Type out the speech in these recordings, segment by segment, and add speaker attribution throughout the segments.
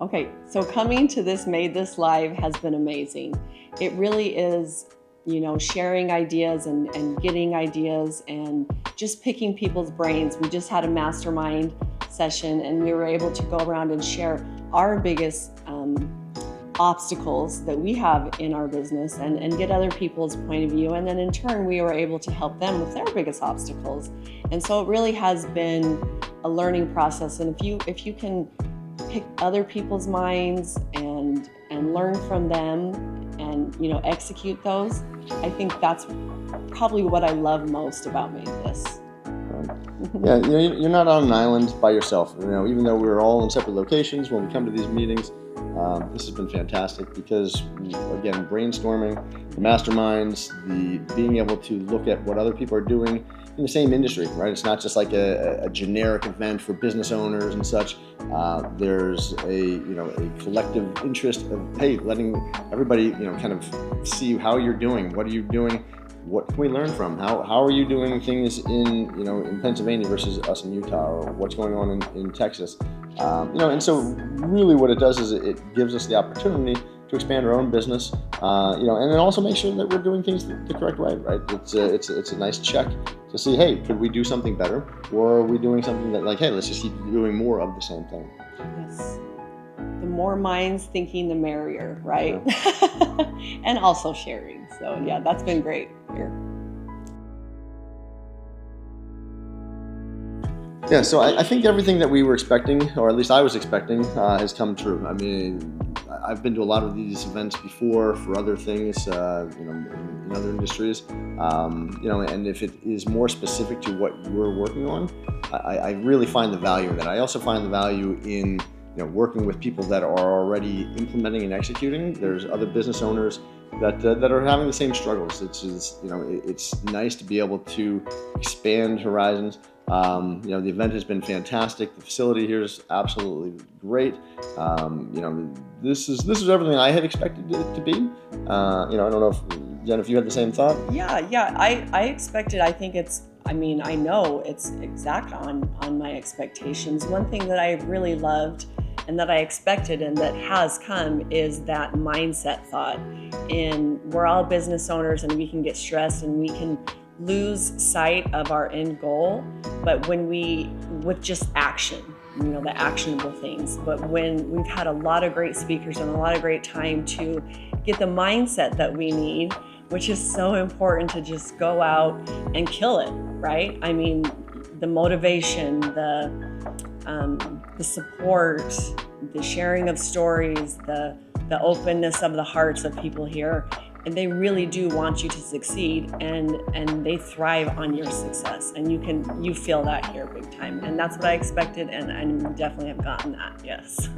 Speaker 1: Okay, so coming to this MaidThis Live has been amazing. It really is, sharing ideas and getting ideas and just picking people's brains. We just had a mastermind session and we were able to go around and share our biggest obstacles that we have in our business and get other people's point of view. And then in turn, we were able to help them with their biggest obstacles. And so it really has been a learning process. And if you can pick other people's minds and learn from them and execute those, I think that's probably what I love most about MaidThis.
Speaker 2: Yeah, you're not on an island by yourself. Even though we're all in separate locations when we come to these meetings, this has been fantastic because, again, brainstorming, the masterminds, the being able to look at what other people are doing in the same industry, right? It's not just like a generic event for business owners and such. There's a collective interest of, hey, letting everybody kind of see how you're doing. What are you doing? What can we learn from? How are you doing things in Pennsylvania versus us in Utah, or what's going on in Texas? And so really what it does is it gives us the opportunity to expand our own business, and then also make sure that we're doing things the correct way, right? It's a nice check to see, hey, could we do something better, or are we doing something that, like, hey, let's just keep doing more of the same thing.
Speaker 1: Yes. The more minds thinking, the merrier, right? Yeah. And also sharing. So yeah, that's been great here.
Speaker 2: Yeah, so I think everything that we were expecting, or at least I was expecting, has come true. I mean, I've been to a lot of these events before for other things, in other industries, and if it is more specific to what you're working on, I really find the value in that. I also find the value in working with people that are already implementing and executing. There's other business owners that are having the same struggles. It's nice to be able to expand horizons. The event has been fantastic. The facility here is absolutely great. This is everything I had expected it to be. I don't know if Jen, if you had the same thought.
Speaker 1: Yeah. I expected. I know it's exact on my expectations. One thing that I really loved and that I expected and that has come is that mindset thought. And we're all business owners and we can get stressed and we can lose sight of our end goal, but with just action, the actionable things. But when we've had a lot of great speakers and a lot of great time to get the mindset that we need, which is so important to just go out and kill it, right? I mean, the motivation, the support, the sharing of stories, the openness of the hearts of people here. And they really do want you to succeed, and they thrive on your success. And you feel that here big time. And that's what I expected, and I definitely have gotten that, yes.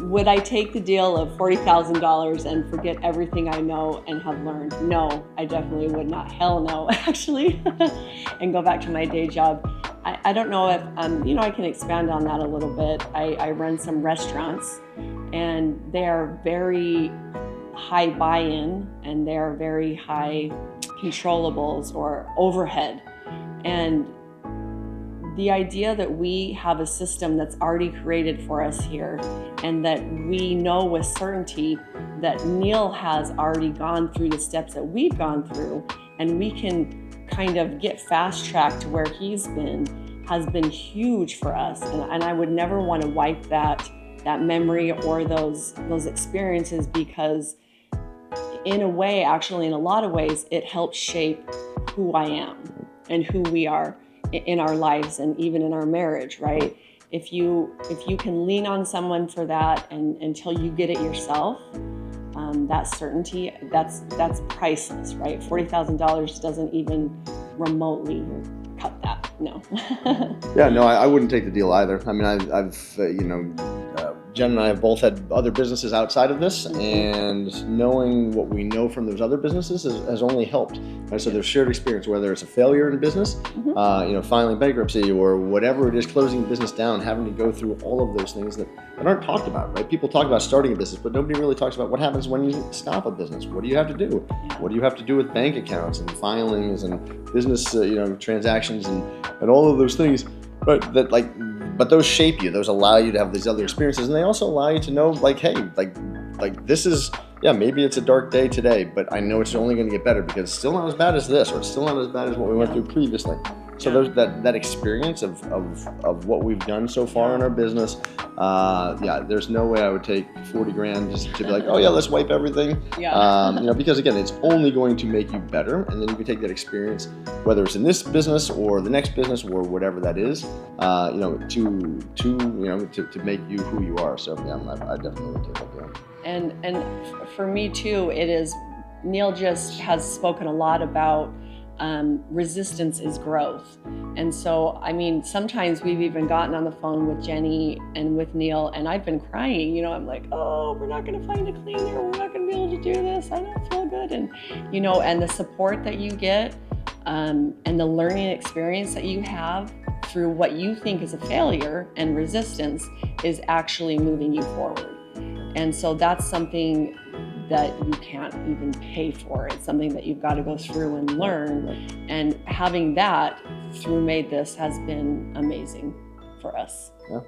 Speaker 1: Would I take the deal of $40,000 and forget everything I know and have learned? No, I definitely would not. Hell no, actually. And go back to my day job. I don't know if, I can expand on that a little bit. I run some restaurants and they are very high buy-in and they're very high controllables or overhead. And the idea that we have a system that's already created for us here and that we know with certainty that Neil has already gone through the steps that we've gone through and we can kind of get fast-tracked to where he's been has been huge for us. And I would never want to wipe that memory or those experiences, because in a way, actually in a lot of ways, it helps shape who I am and who we are in our lives and even in our marriage, right? If you can lean on someone for that and until you get it yourself, that certainty, that's priceless, right? $40,000 doesn't even remotely cut that. No.
Speaker 2: Yeah, no, I wouldn't take the deal either. I mean, I've Jen and I have both had other businesses outside of this, and knowing what we know from those other businesses has only helped. Right? So there's shared experience, whether it's a failure in business, filing bankruptcy, or whatever it is, closing a business down, having to go through all of those things that aren't talked about, right? People talk about starting a business, but nobody really talks about what happens when you stop a business. What do you have to do? What do you have to do with bank accounts and filings and business, transactions and all of those things? but those shape you. Those allow you to have these other experiences, and they also allow you to know, like, hey, like this is, yeah, maybe it's a dark day today, but I know it's only going to get better because it's still not as bad as this, or it's still not as bad as what we went through previously. So there's that experience of what we've done so far in our business. There's no way I would take 40 grand just to be like, oh yeah, let's wipe everything. Because again, it's only going to make you better, and then you can take that experience, whether it's in this business or the next business or whatever that is, to make you who you are. So yeah, I definitely would take that deal.
Speaker 1: And for me too, it is. Neil just has spoken a lot about. Resistance is growth. And so, I mean, sometimes we've even gotten on the phone with Jenny and with Neil, and I've been crying, I'm like, oh, we're not going to find a cleaner. We're not going to be able to do this. I don't feel good. And, and the support that you get, and the learning experience that you have through what you think is a failure and resistance is actually moving you forward. And so that's something that you can't even pay for. It's something that you've got to go through and learn. And having that through MaidThis has been amazing for us.
Speaker 2: Yeah.